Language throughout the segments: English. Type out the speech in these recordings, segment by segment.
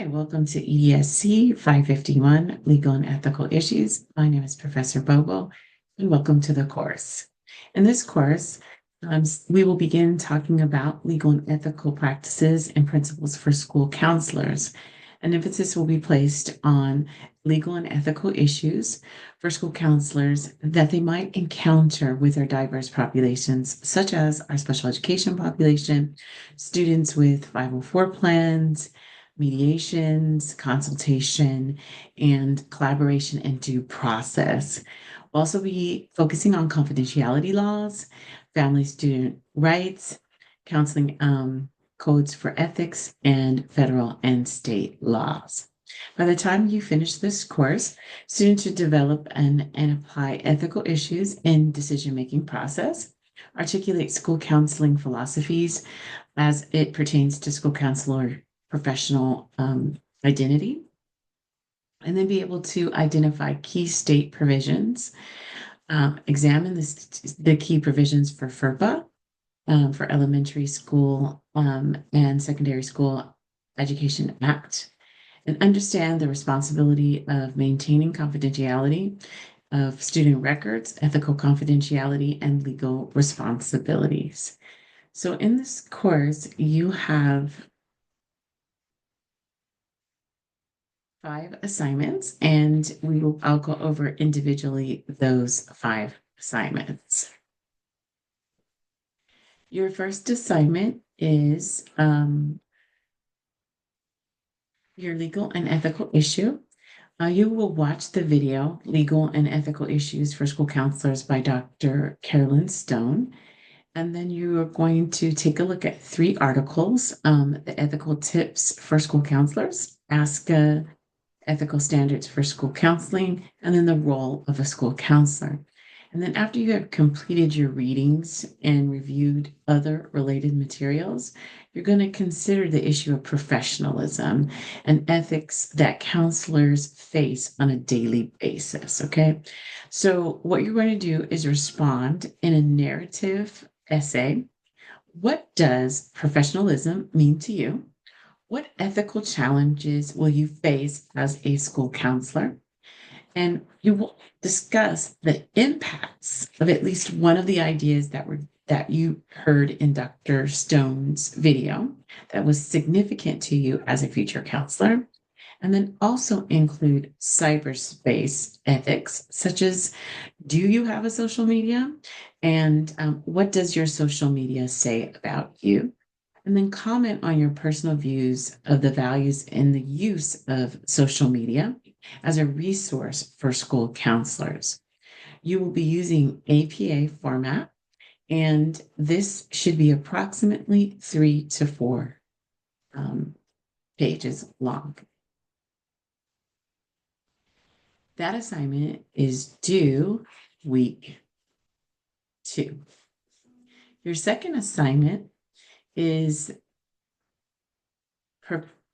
Hi, welcome to EDSC 551, Legal and Ethical Issues. My name is Professor Bogle, and welcome to the course. In this course, we will begin talking about legal and ethical practices and principles for school counselors. An emphasis will be placed on legal and ethical issues for school counselors that they might encounter with their diverse populations, such as our special education population, students with 504 plans, mediations, consultation, and collaboration and due process. We'll also be focusing on confidentiality laws, family student rights, counseling codes for ethics, and federal and state laws. By the time you finish this course, students should develop and apply ethical issues in decision-making process, articulate school counseling philosophies as it pertains to school counselor professional identity, and then be able to identify key state provisions, examine the key provisions for FERPA, for Elementary School and Secondary School Education Act, and understand the responsibility of maintaining confidentiality of student records, ethical confidentiality, and legal responsibilities. So in this course, you have 5 assignments, and I'll go over individually those 5 assignments. Your first assignment is your legal and ethical issue. You will watch the video, Legal and Ethical Issues for School Counselors by Dr. Carolyn Stone. And then you are going to take a look at 3 articles, the ethical tips for school counselors, ASCA ethical standards for school counseling, and then the role of a school counselor. And then after you have completed your readings and reviewed other related materials, you're going to consider the issue of professionalism and ethics that counselors face on a daily basis. Okay. So what you're going to do is respond in a narrative essay. What does professionalism mean to you? What ethical challenges will you face as a school counselor? And you will discuss the impacts of at least one of the ideas that you heard in Dr. Stone's video that was significant to you as a future counselor. And then also include cyberspace ethics, such as, do you have a social media? And what does your social media say about you? And then comment on your personal views of the values in the use of social media as a resource for school counselors. You will be using APA format, and this should be approximately 3 to 4 pages long. That assignment is due week 2. Your second assignment is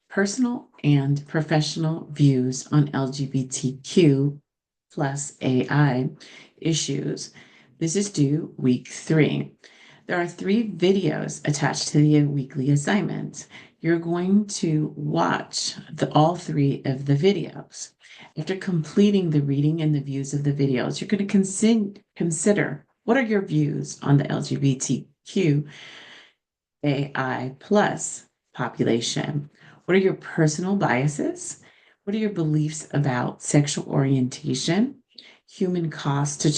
personal and professional views on LGBTQ plus AI issues. This is due week 3. There are 3 videos attached to the weekly assignments. You're going to watch all 3 of the videos. After completing the reading and the views of the videos, you're going to consider what are your views on the LGBTQ AI plus population? What are your personal biases? What are your beliefs about sexual orientation, human cost to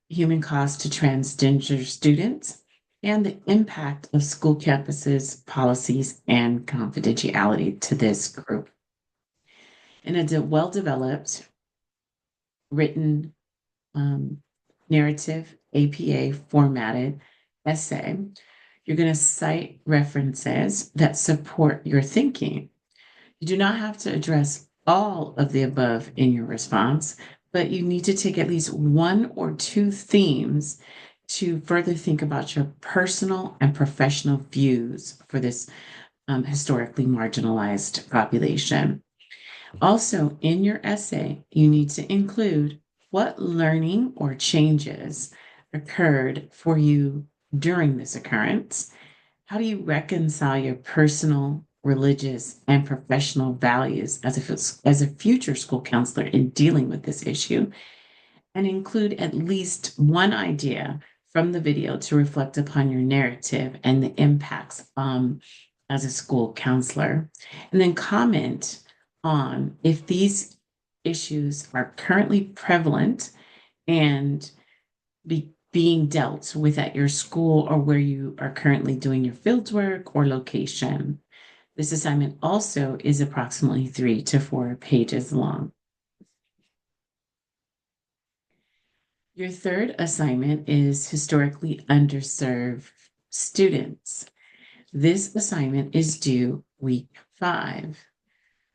transgender students, and the impact of school campuses, policies, and confidentiality to this group? In a well-developed written narrative APA formatted essay, you're going to cite references that support your thinking. You do not have to address all of the above in your response, but you need to take at least 1 or 2 themes to further think about your personal and professional views for this historically marginalized population. Also, in your essay, you need to include what learning or changes occurred for you during this occurrence. How do you reconcile your personal religious, and professional values as a future school counselor in dealing with this issue, and include at least one idea from the video to reflect upon your narrative and the impacts as a school counselor. And then comment on if these issues are currently prevalent and being dealt with at your school or where you are currently doing your fieldwork or location. This assignment also is approximately 3 to 4 pages long. Your third assignment is historically underserved students. This assignment is due week 5.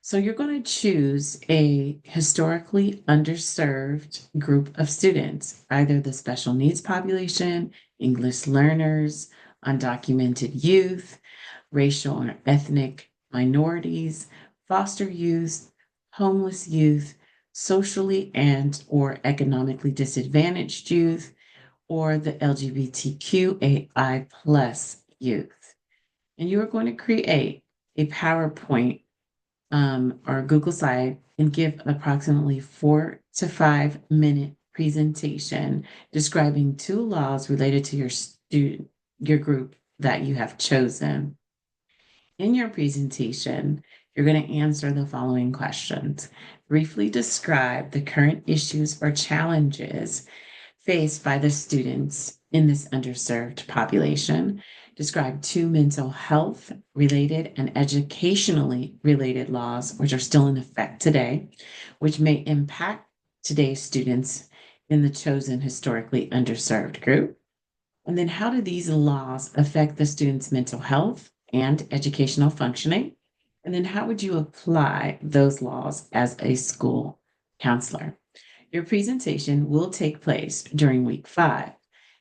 So you're going to choose a historically underserved group of students, either the special needs population, English learners, undocumented youth, racial or ethnic minorities, foster youth, homeless youth, socially and or economically disadvantaged youth, or the LGBTQAI plus youth. And you are going to create a PowerPoint or Google slide and give approximately 4 to 5 minute presentation describing 2 laws related to your group that you have chosen. In your presentation, you're going to answer the following questions. Briefly describe the current issues or challenges faced by the students in this underserved population. Describe 2 mental health related and educationally related laws, which are still in effect today, which may impact today's students in the chosen historically underserved group. And then how do these laws affect the student's mental health and educational functioning? And then how would you apply those laws as a school counselor? Your presentation will take place during week 5.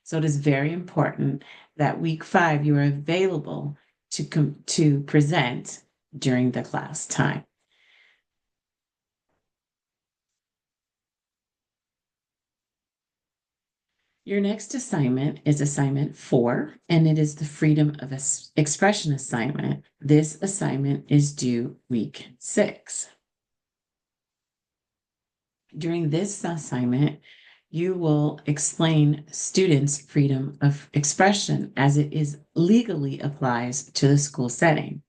So it is very important that week 5 you are available to present during the class time. Your next assignment is assignment 4, and it is the freedom of expression assignment. This assignment is due week 6. During this assignment, you will explain students' freedom of expression as it is legally applies to the school setting.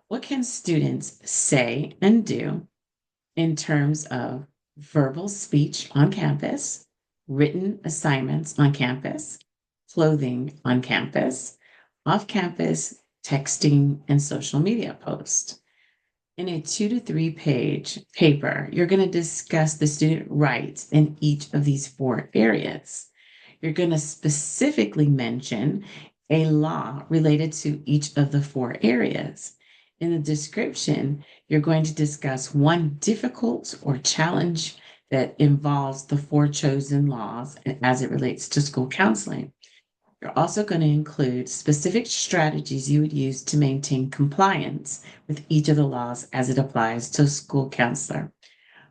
What can students say and do in terms of verbal speech on campus, written assignments on campus, clothing on campus, off campus, texting, and social media posts? In a 2 to 3 page paper, you're going to discuss the student rights in each of these 4 areas. You're going to specifically mention a law related to each of the 4 areas. In the description, you're going to discuss one difficult or challenge that involves the 4 chosen laws as it relates to school counseling. You're also going to include specific strategies you would use to maintain compliance with each of the laws as it applies to a school counselor.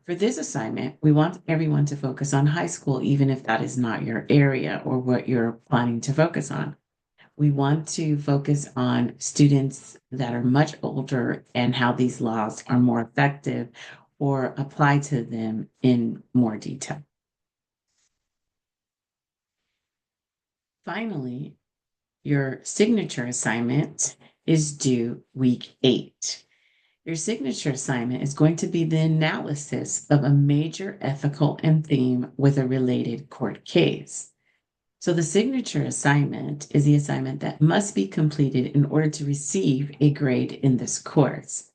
For this assignment, we want everyone to focus on high school, even if that is not your area or what you're planning to focus on. We want to focus on students that are much older and how these laws are more effective or apply to them in more detail. Finally, your signature assignment is due week 8. Your signature assignment is going to be the analysis of a major ethical and theme with a related court case. So the signature assignment is the assignment that must be completed in order to receive a grade in this course.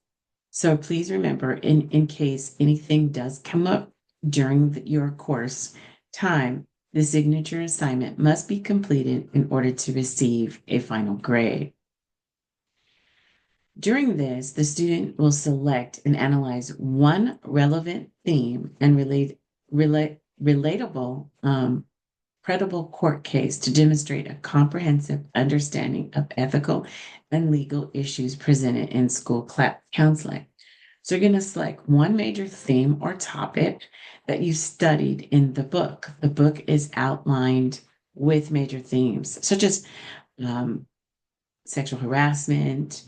So please remember, in case anything does come up during your course time, the signature assignment must be completed in order to receive a final grade. During this, the student will select and analyze one relevant theme and relatable, credible court case to demonstrate a comprehensive understanding of ethical and legal issues presented in school counseling. So you're going to select one major theme or topic that you studied in the book. The book is outlined with major themes such as sexual harassment,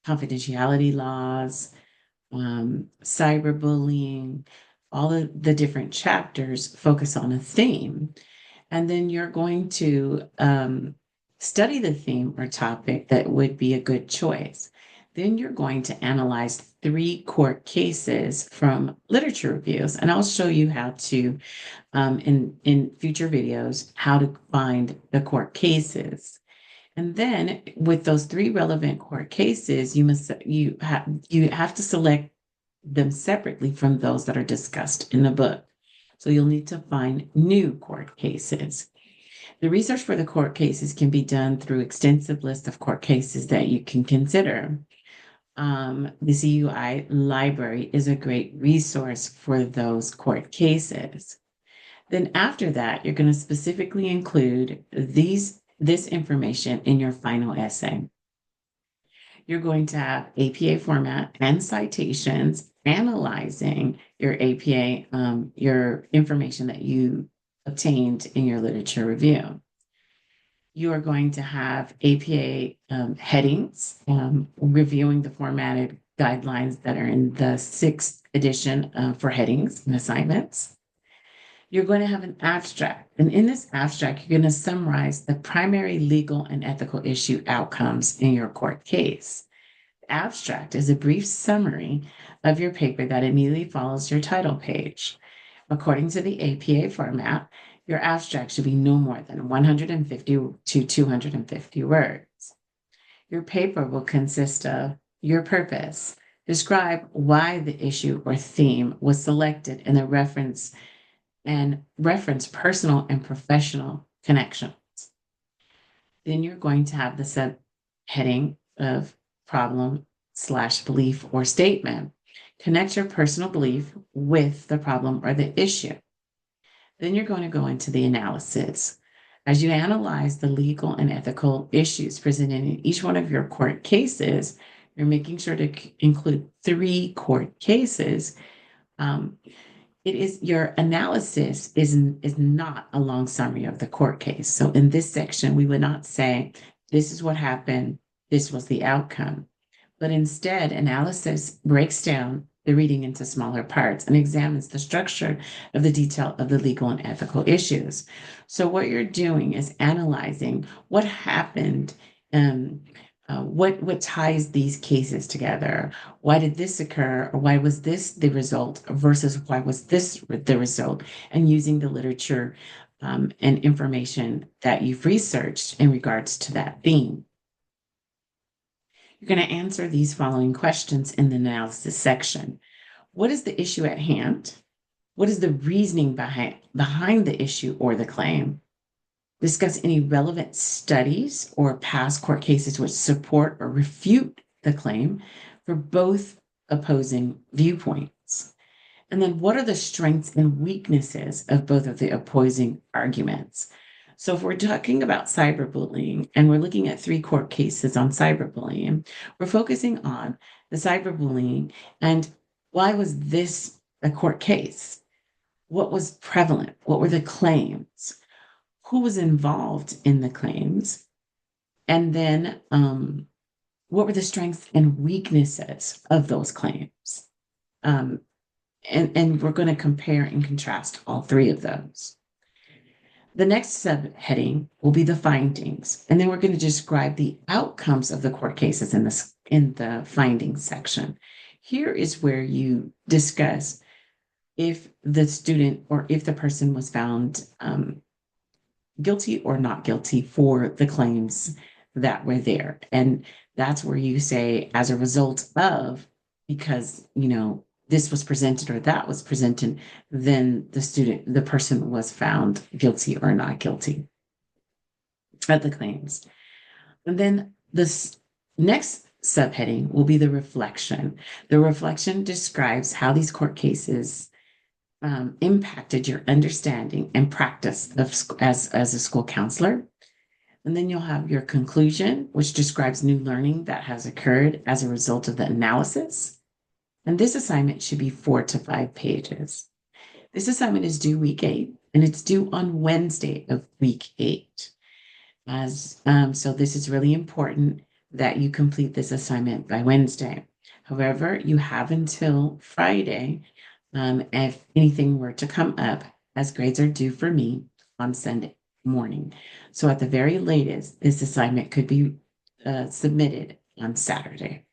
confidentiality laws, cyberbullying, all of the different chapters focus on a theme. And then you're going to study the theme or topic that would be a good choice. Then you're going to analyze 3 court cases from literature reviews. And I'll show you how to, in future videos, how to find the court cases. And then with those 3 relevant court cases, you have to select them separately from those that are discussed in the book. So you'll need to find new court cases. The research for the court cases can be done through extensive list of court cases that you can consider. The CUI library is a great resource for those court cases. Then after that, you're going to specifically include this information in your final essay. You're going to have APA format and citations analyzing your APA, your information that you obtained in your literature review. You are going to have APA headings, reviewing the formatted guidelines that are in the 6th edition for headings and assignments. You're going to have an abstract. And in this abstract, you're going to summarize the primary legal and ethical issue outcomes in your court case. The abstract is a brief summary of your paper that immediately follows your title page. According to the APA format, your abstract should be no more than 150 to 250 words. Your paper will consist of your purpose, describe why the issue or theme was selected, and reference personal and professional connections. Then you're going to have the subheading of problem/belief or statement. Connect your personal belief with the problem or the issue. Then you're going to go into the analysis. As you analyze the legal and ethical issues presented in each one of your court cases, you're making sure to include 3 court cases. Your analysis is not a long summary of the court case. So in this section, we would not say, this is what happened, this was the outcome. But instead, analysis breaks down the reading into smaller parts and examines the structure of the detail of the legal and ethical issues. So what you're doing is analyzing what happened, what ties these cases together. Why did this occur, or why was this the result versus why was this the result, and using the literature and information that you've researched in regards to that theme. You're going to answer these following questions in the analysis section. What is the issue at hand? What is the reasoning behind the issue or the claim? Discuss any relevant studies or past court cases which support or refute the claim for both opposing viewpoints. And then what are the strengths and weaknesses of both of the opposing arguments? So if we're talking about cyberbullying and we're looking at 3 court cases on cyberbullying, we're focusing on the cyberbullying and why was this a court case? What was prevalent? What were the claims? Who was involved in the claims? And then what were the strengths and weaknesses of those claims? And we're going to compare and contrast all 3 of those. The next subheading will be the findings, and then we're going to describe the outcomes of the court cases in the findings section. Here is where you discuss if the student or if the person was found guilty or not guilty for the claims that were there. And that's where you say, as a result of, because, this was presented or that was presented, then the person was found guilty or not guilty of the claims. And then this next subheading will be the reflection. The reflection describes how these court cases impacted your understanding and practice as a school counselor. And then you'll have your conclusion, which describes new learning that has occurred as a result of the analysis. And this assignment should be 4 to 5 pages. This assignment is due week 8, and it's due on Wednesday of week 8. So this is really important that you complete this assignment by Wednesday. However, you have until Friday, if anything were to come up, as grades are due for me on Sunday morning. So at the very latest, this assignment could be submitted on Saturday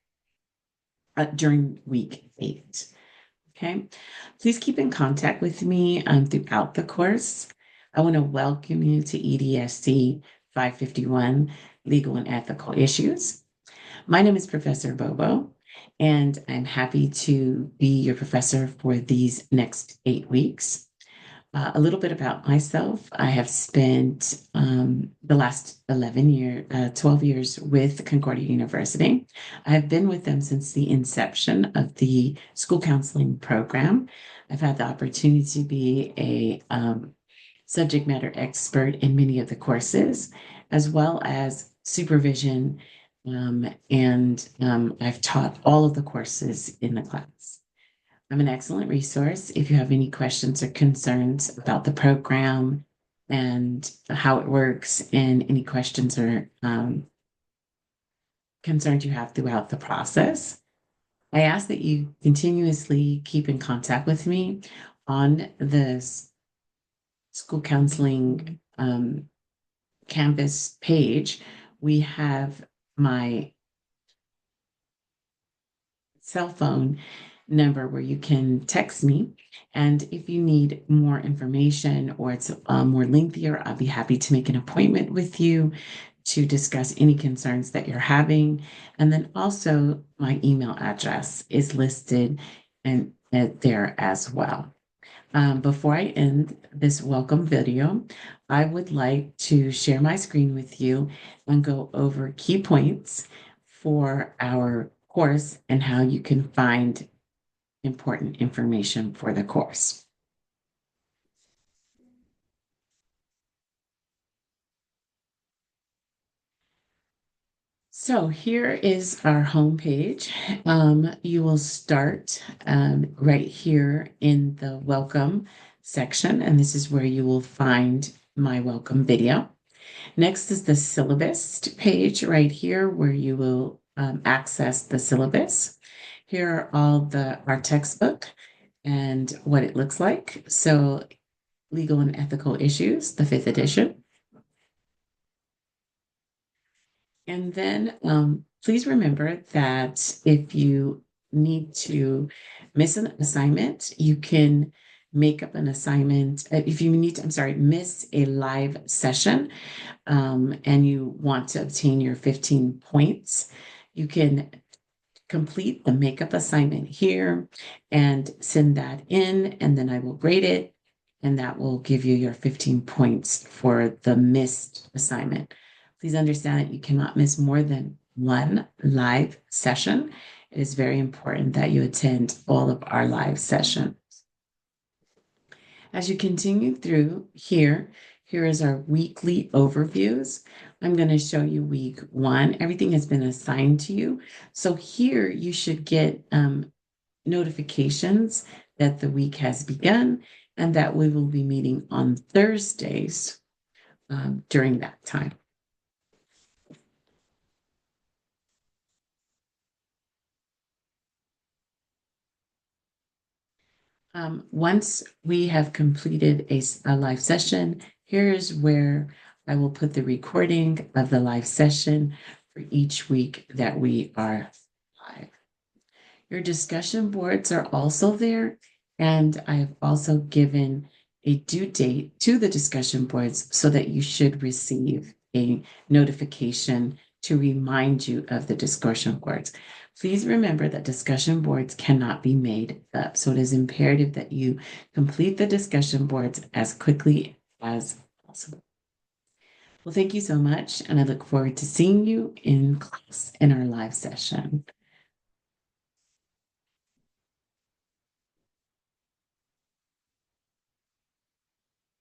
during week 8. Okay, please keep in contact with me throughout the course. I want to welcome you to EDSC 551 Legal and Ethical Issues. My name is Professor Bobo, and I'm happy to be your professor for these next 8 weeks. A little bit about myself. I have spent the last 12 years with Concordia University. I have been with them since the inception of the school counseling program. I've had the opportunity to be a subject matter expert in many of the courses, as well as supervision, and I've taught all of the courses in the class. I'm an excellent resource if you have any questions or concerns about the program and how it works, and any questions or concerns you have throughout the process. I ask that you continuously keep in contact with me on the school counseling Canvas page. We have my cell phone number where you can text me. And if you need more information or it's more lengthier, I'll be happy to make an appointment with you to discuss any concerns that you're having. And then also my email address is listed and there as well. Before I end this welcome video, I would like to share my screen with you and go over key points for our course and how you can find important information for the course. So here is our homepage. You will start right here in the welcome section, and this is where you will find my welcome video. Next is the syllabus page right here where you will access the syllabus. Here are all our textbook and what it looks like. So Legal and Ethical Issues, the 5th edition. And then please remember that if you need to miss an assignment, you can make up an assignment. If you need to, miss a live session and you want to obtain your 15 points, you can complete the makeup assignment here and send that in, and then I will grade it, and that will give you your 15 points for the missed assignment. Please understand that you cannot miss more than one live session. It is very important that you attend all of our live sessions. As you continue through here is our weekly overviews. I'm going to show you week 1. Everything has been assigned to you. So here you should get notifications that the week has begun and that we will be meeting on Thursdays during that time. Once we have completed a live session, here's where I will put the recording of the live session for each week that we are live. Your discussion boards are also there, and I have also given a due date to the discussion boards so that you should receive a notification to remind you of the discussion boards. Please remember that discussion boards cannot be made up, so it is imperative that you complete the discussion boards as quickly as possible. Well, thank you so much, and I look forward to seeing you in class in our live session.